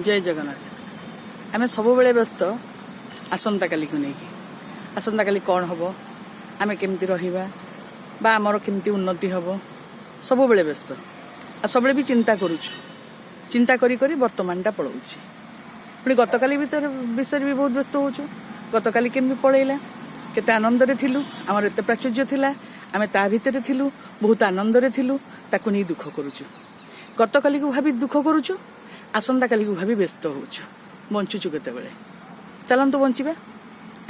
जय जगन्नाथ। आम सब व्यस्त आसंता काली को लेकिन आसंता काली कौन हम आम केमती रहा बा आमर केमती उन्नति हम सब व्यस्त आ सब भी चिंता करुचु चिंता करी करी वर्तमानटा पलाऊँ पुणी गतकाली विषय भी बहुत व्यस्त होचु गतकाली केमती पलैला केते आनंदरे थिलु आमर एते प्राचुर्य थिला आमे ता भितरे थिलु बहुत आनंदरे थिलु ताकु नहीं दुख करुचु गतकाली को भाभी दुख करुचु आसंता काली को भाभी व्यस्त होचु बंचुचु केते बेले चलंतु बंचिबा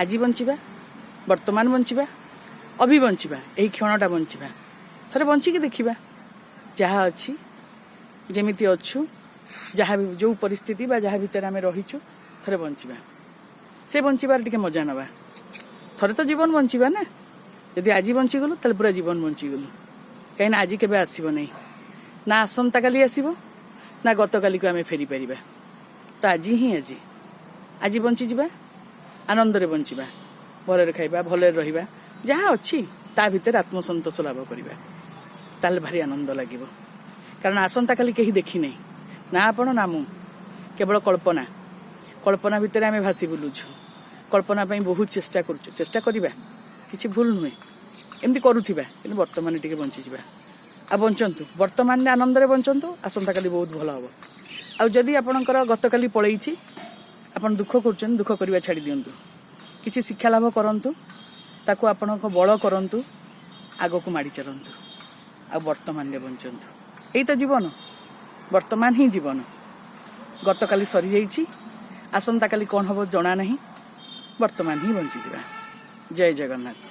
आज बंचिबा वर्तमान बंचिबा अभी बंचिबा एही क्षणटा बंचिबा थरे बंचिकी देखिबा जहा अछि जेमिति अछु जहा जो परिस्थिति बा जहा भितर आमे रहिचु थरे बंचिबा से बंचिबार टिके मजा नबा थरे तो जीवन बंचिबा ना यदि आज बंची गलु ताले पूरा जीवन बंची गलु कहीं आज केबे आसीबो नहीं ना आसंता काली आसीबो ना गतकाली को आमे फेरी परिबा तो आज ही आज बंची जीवा आनंदरे बंचिबा भलरे खाइबा भलरे रहिबा जहा अछि ता भितर आत्मसंतोष लाभ करिबा ताले भारी आनंद लागिबो कारण आसंता काली केही देखि नै ना आपण ना मु केवल कल्पना कल्पना भितर आमे भासी बुलुछु कल्पना पई बहुत चेष्टा करूछु चेष्टा करिबा किछि भूल नुहे एमती करूथिबा कि वर्तमान टिके बंची जीवा आ बंचंतु वर्तमान में आनंदरे बंचंतु आसंता काली बहुत भल हम आ जदि आपणकर गतकाली पलैछि आपण दुख करछन दुख करिबा छाड़ी दियंतु किछि शिक्षा लाभ करंतु ताको आपणक बळ करंतु आगो को माडी चलंतु आ वर्तमान में बंचंतु एई तो जीवन वर्तमान ही जीवन गतकाली सरी जाइछि आसंता काली कोन हबो जणा नहीं वर्तमान ही बंची जीवा जय जगन्नाथ।